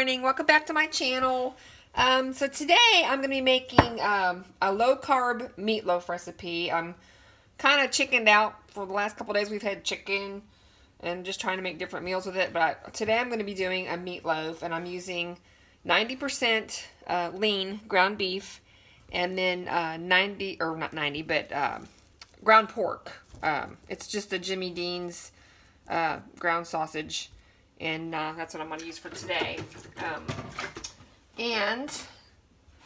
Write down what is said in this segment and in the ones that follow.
morning. Welcome back to my channel. So today I'm going to be making a low-carb meatloaf recipe. I'm kind of chickened out for the last couple days. We've had chicken and just trying to make different meals with it. But today I'm going to be doing a meatloaf, and I'm using 90% lean ground beef, and then 90, or not 90, but ground pork. It's just a Jimmy Dean's ground sausage. And that's what I'm going to use for today. And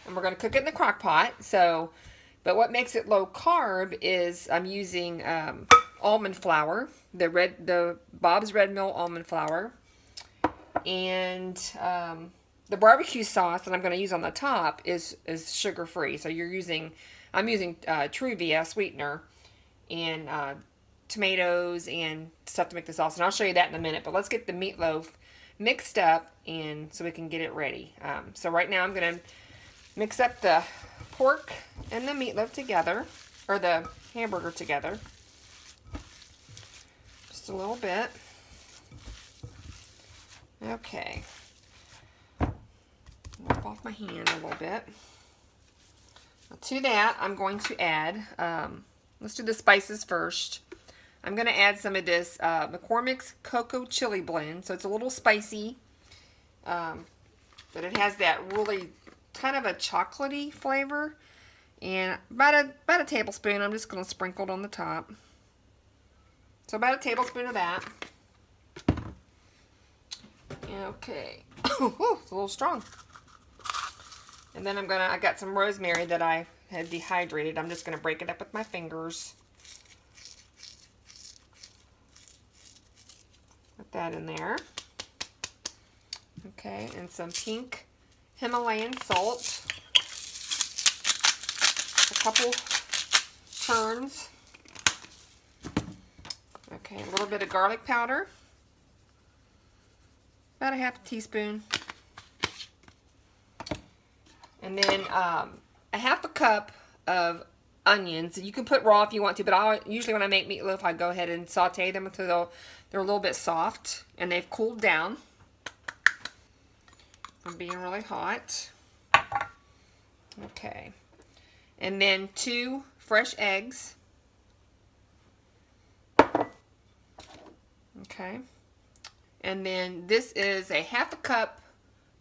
we're going to cook it in the crock pot. But what makes it low carb is I'm using almond flour, the Bob's Red Mill almond flour, and the barbecue sauce that I'm going to use on the top is sugar free. So I'm using Truvia sweetener and tomatoes and stuff to make the sauce, and I'll show you that in a minute. But let's get the meatloaf mixed up and so we can get it ready. So right now I'm going to mix up the pork and the meatloaf together, or the hamburger together, just a little bit. Okay, wipe off my hand a little bit. Now to that I'm going to add, let's do the spices first. I'm going to add some of this McCormick's Cocoa Chili Blend. So it's a little spicy, but it has that really kind of a chocolatey flavor. And about a tablespoon, I'm just going to sprinkle it on the top. So about a tablespoon of that. Okay. Ooh, it's a little strong. And then I got some rosemary that I had dehydrated. I'm just going to break it up with my fingers. Put that in there. Okay, and some pink Himalayan salt. A couple turns. Okay, a little bit of garlic powder. About a half teaspoon. And then a half a cup of onions. You can put raw if you want to, but usually when I make meatloaf, I go ahead and saute them until they're a little bit soft and they've cooled down from being really hot. Okay, and then 2 fresh eggs. Okay, and then this is a half a cup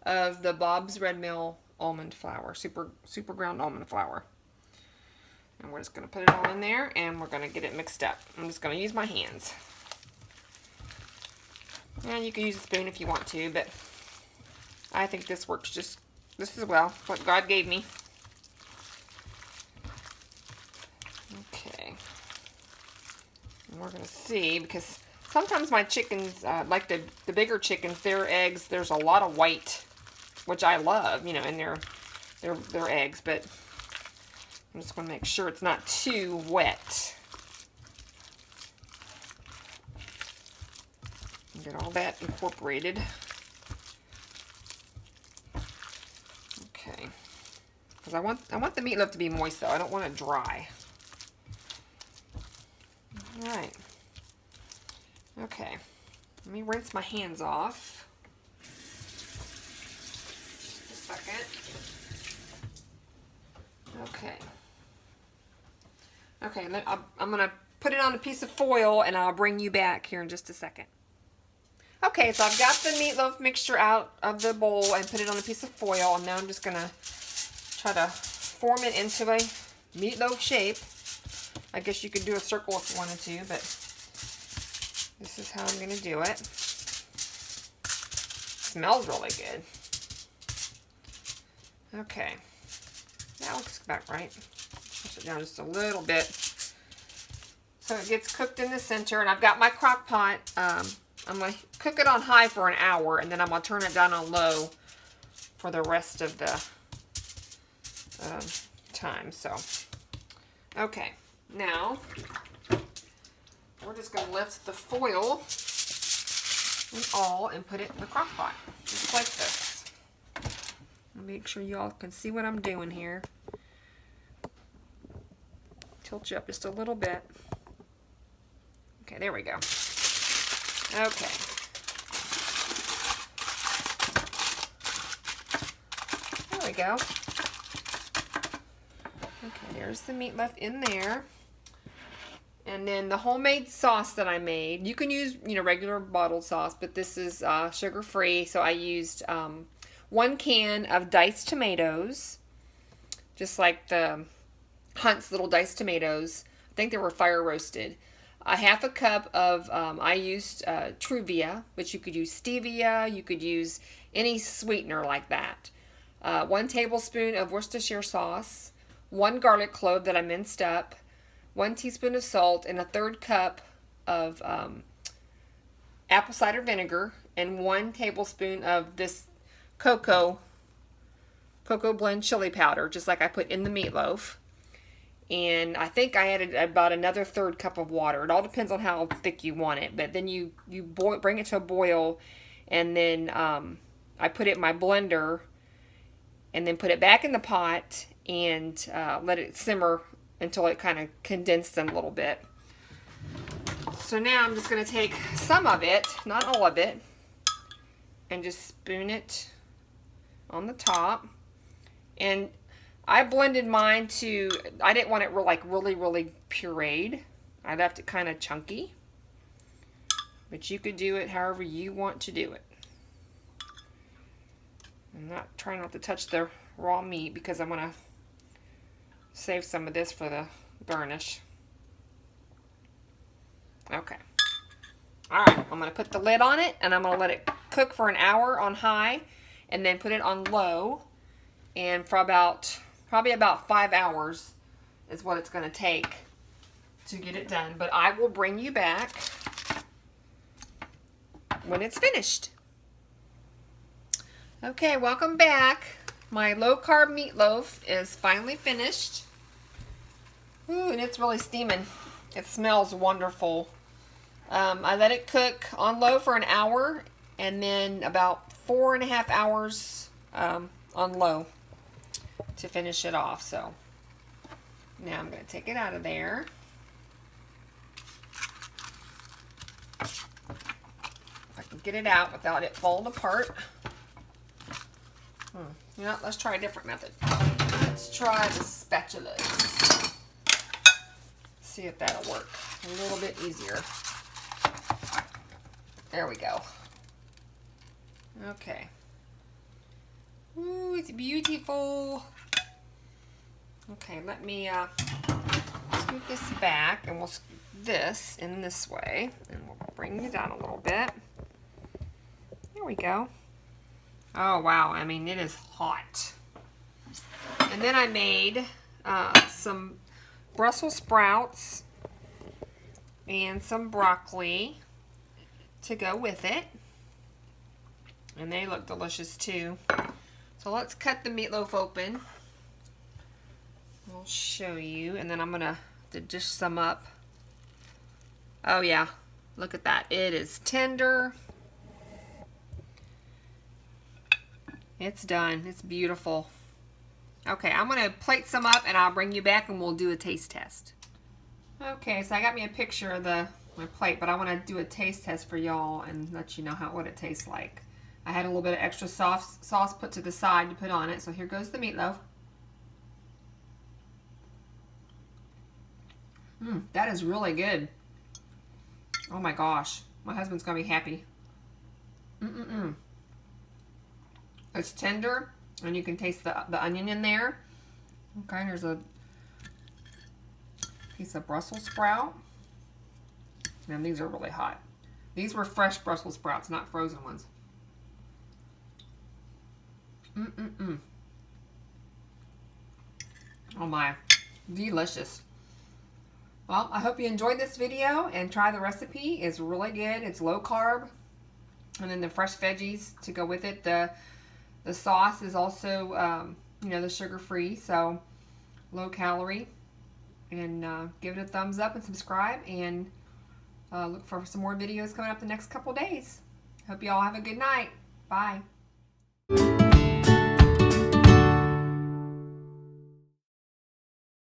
of the Bob's Red Mill almond flour, super ground almond flour. And we're just going to put it all in there, and we're going to get it mixed up. I'm just going to use my hands. And you can use a spoon if you want to, but I think this works just as well. What God gave me. Okay. And we're going to see, because sometimes my chickens, like the bigger chickens, their eggs, there's a lot of white, which I love, in their eggs, but I'm just going to make sure it's not too wet. Get all that incorporated. Okay. Because I want the meatloaf to be moist, though. I don't want it dry. All right. Okay. Let me rinse my hands off. Just a second. Okay. Okay, I'm going to put it on a piece of foil, and I'll bring you back here in just a second. Okay, so I've got the meatloaf mixture out of the bowl and put it on a piece of foil, and now I'm just going to try to form it into a meatloaf shape. I guess you could do a circle if you wanted to, but this is how I'm going to do it. Smells really good. Okay, that looks about right. Push it down just a little bit so it gets cooked in the center. And I've got my crock pot. I'm going to cook it on high for an hour, and then I'm going to turn it down on low for the rest of the time. So, okay, now we're just going to lift the foil and put it in the crock pot, just like this. Make sure you all can see what I'm doing here. Tilt you up just a little bit. Okay, there we go. Okay. go. Okay, there's the meatloaf in there. And then the homemade sauce that I made, you can use, regular bottled sauce, but this is sugar-free. So I used 1 can of diced tomatoes, just like the Hunt's little diced tomatoes. I think they were fire roasted. A half a cup of, I used Truvia, but you could use stevia, you could use any sweetener like that. 1 tablespoon of Worcestershire sauce, 1 garlic clove that I minced up, 1 teaspoon of salt, and a 1/3 cup of apple cider vinegar, and 1 tablespoon of this cocoa blend chili powder, just like I put in the meatloaf. And I think I added about another 1/3 cup of water. It all depends on how thick you want it. But then you bring it to a boil, and then I put it in my blender, and then put it back in the pot and let it simmer until it kind of condensed in a little bit. So now I'm just going to take some of it, not all of it, and just spoon it on the top. And I blended mine to, I didn't want it really pureed. I left it kind of chunky. But you could do it however you want to do it. I'm trying not to touch the raw meat because I'm going to save some of this for the garnish. Okay. Alright, I'm going to put the lid on it and I'm going to let it cook for an hour on high and then put it on low. And for probably about 5 hours is what it's going to take to get it done. But I will bring you back when it's finished. Okay, welcome back. My low-carb meatloaf is finally finished. Ooh, and it's really steaming. It smells wonderful. I let it cook on low for an hour and then about 4.5 hours on low to finish it off. So now I'm going to take it out of there. If I can get it out without it falling apart. You know, let's try a different method. Let's try the spatulas. See if that'll work a little bit easier. There we go. Okay. Ooh, it's beautiful. Okay, let me scoot this back, and we'll scoot this in this way, and we'll bring it down a little bit. There we go. Oh, wow. I mean, it is hot. And then I made some Brussels sprouts and some broccoli to go with it. And they look delicious, too. So let's cut the meatloaf open. I'll show you. And then I'm going to dish some up. Oh, yeah. Look at that. It is tender. It's done. It's beautiful. Okay, I'm going to plate some up and I'll bring you back and we'll do a taste test. Okay, so I got me a picture of my plate, but I want to do a taste test for y'all and let you know what it tastes like. I had a little bit of extra sauce put to the side to put on it, so here goes the meatloaf. That is really good. Oh my gosh, my husband's going to be happy. It's tender, and you can taste the onion in there. Okay, there's a piece of Brussels sprout. And these are really hot. These were fresh Brussels sprouts, not frozen ones. Oh my, delicious. Well, I hope you enjoyed this video and try the recipe. It's really good. It's low carb. And then the fresh veggies to go with it. The sauce is also, the sugar-free, so low calorie. And give it a thumbs up and subscribe. And look for some more videos coming up the next couple days. Hope you all have a good night. Bye.